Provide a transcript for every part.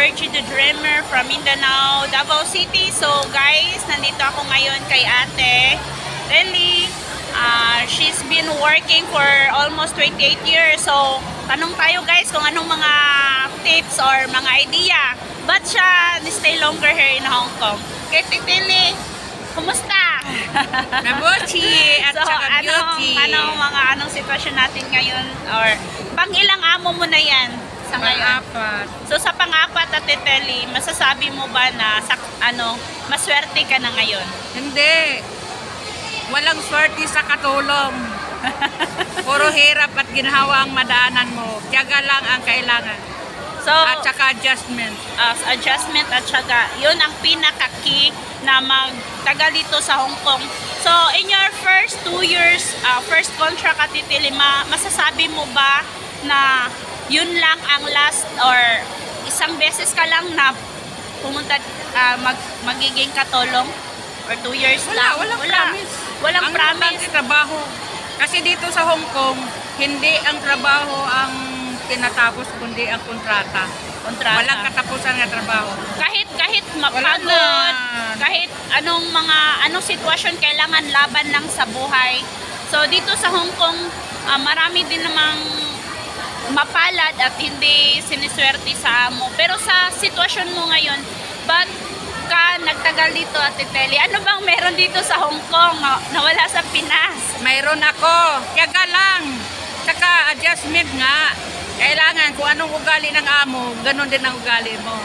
Virgie the Dreamer from Mindanao, Davao City. So guys, nandito ako ngayon kay Ate Telly. She's been working for almost 28 years. So tanong tayo guys kung anong mga tips or mga idea. Ba't siya stay longer here in Hong Kong? Kay Ate Telly, kumusta? Nabuchi at saka beauty. Anong sitwasyon natin ngayon? Or pang ilang amo mo na yan sa ngayon? Pang-apat. So sa pang-apat, Ate Telly, masasabi mo ba na maswerte ka na ngayon? Hindi. Walang swerte sa katulong. Puro hirap at ginhawa ang madaanan mo. Tiyaga lang ang kailangan. So, At saka adjustment. Adjustment at syaga, yun ang pinaka-key na magtagal dito sa Hong Kong. So, in your first 2 years, first contract, Ate Telly, masasabi mo ba na yun lang ang last or isang beses ka lang na pumunta, magiging katulong? Or 2 years lang? Walang promise. Walang promise. Ang trabaho. Kasi dito sa Hong Kong, hindi ang trabaho ang tinatapos, kundi ang kontrata. Walang katapusan ng trabaho. Kahit mapagod, kahit anong sitwasyon, kailangan laban lang sa buhay. So dito sa Hong Kong, marami din namang mapalad at hindi siniswerte sa amo. Pero sa sitwasyon mo ngayon, ba't ka nagtagal dito, Ate Telly? Ano bang meron dito sa Hong Kong na wala sa Pinas? Mayroon ako. Tiyaga lang. Saka adjustment nga. Kailangan kung anong ugali ng amo, ganun din ang ugali mo.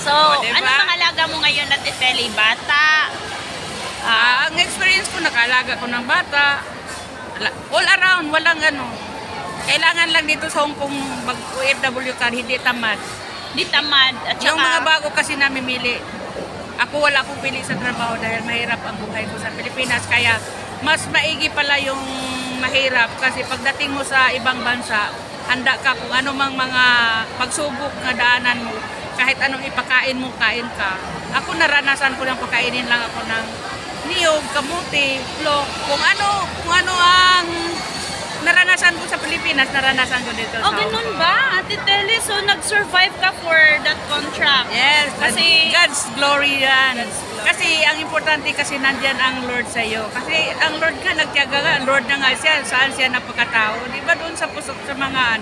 So, diba? ano bang alaga mo ngayon, Ate Telly? Bata? Ang experience ko, nakalaga ko ng bata. All around, walang ano. Kailangan lang dito sa Hong Kong, OFW ka, hindi tamad. Di tamad. At saka, Yung mga bago kasi namimili. Ako wala akong pili sa trabaho dahil mahirap ang buhay ko sa Pilipinas. Kaya mas maigi pala yung mahirap kasi pagdating mo sa ibang bansa, handa ka kung ano mang mga pagsubok na daanan mo. Kahit anong ipakain mo, kain ka. Ako naranasan ko lang pakainin lang ako ng niyog, kamuti, plok. Kung ano ang naranasan ko sa Pilipinas, naranasan ko dito sa Hong Kong. ganun ba, Ate Telly? So, nag-survive ka for that contract? Yes, Kasi God's glory yan. Kasi ang importante kasi nandyan ang Lord sa iyo. Kasi ang Lord nga, nagtiyaga nga, ang Lord na nga siya, saan siya napakatao. Di ba doon sa pusok sa mga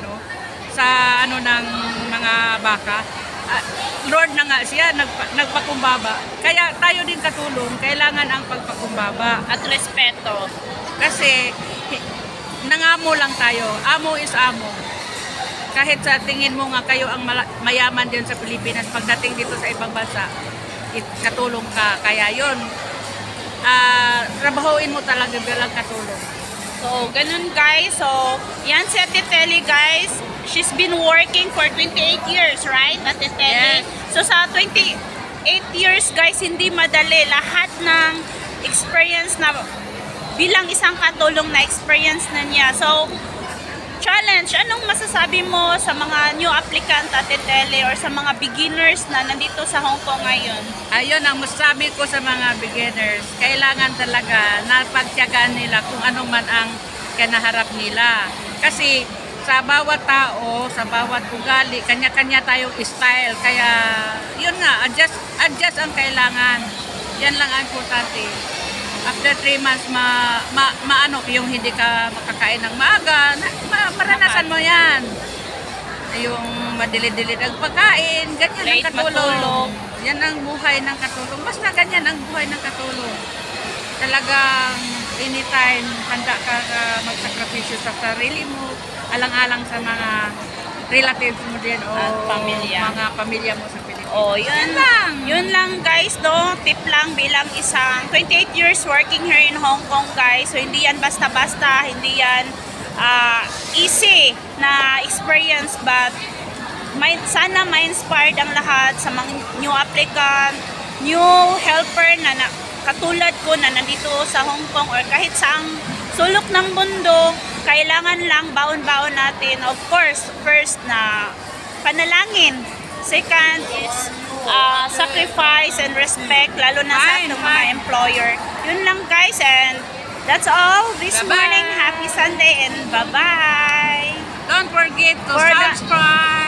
ng mga baka, Lord na nga siya, nagpakumbaba. Kaya tayo din katulong, kailangan ang pagpakumbaba. at respeto. Kasi nangamo lang tayo. Amo is amo. Kahit sa tingin mo nga kayo ang mayaman din sa Pilipinas, pagdating dito sa ibang bansa, katulong ka. Kaya yun, trabahuin mo talaga bilang katulong. So, ganun guys. So, yan si Ate Telly guys. She's been working for 28 years, right, Ate Telly? Yes. So, sa 28 years guys, hindi madali. Lahat ng experience na bilang isang katulong na experience na niya. So, challenge, anong masasabi mo sa mga new applicant, Ate Telly, or sa mga beginners na nandito sa Hong Kong ngayon? Ayun ang masasabi ko sa mga beginners. Kailangan talaga na pagtiyagaan nila kung ano man ang kinaharap nila. Kasi sa bawat tao, sa bawat ugali, kanya-kanya tayong style. Kaya yun nga, adjust ang kailangan. Yan lang ang importante. After 3 months, maano yung hindi ka makakain ng maaga, maranasan mo yan. Yung madilid-dilid ang pagkain, ganyan Late ang katulong. matulog. Yan ang buhay ng katulong. Basta ganyan ang buhay ng katulong. Talagang anytime, handa ka magsakripisyo sa sarili mo, alang-alang sa mga relatives mo din o At pamilya. mga pamilya mo sa Pilipinas. Oh, yun lang guys, no? Tip lang bilang isang 28 years working here in Hong Kong guys. So hindi yan basta-basta, hindi yan easy na experience, but sana ma-inspired ang lahat sa mga new applicant, new helper na katulad ko na nandito sa Hong Kong or kahit saang sulok ng mundo. Kailangan lang baon-baon natin, of course, first na panalangin. Second is sacrifice and respect, lalo na sa ating mga employer. Yun lang guys, and that's all this morning. Happy Sunday and bye-bye! Don't forget to subscribe!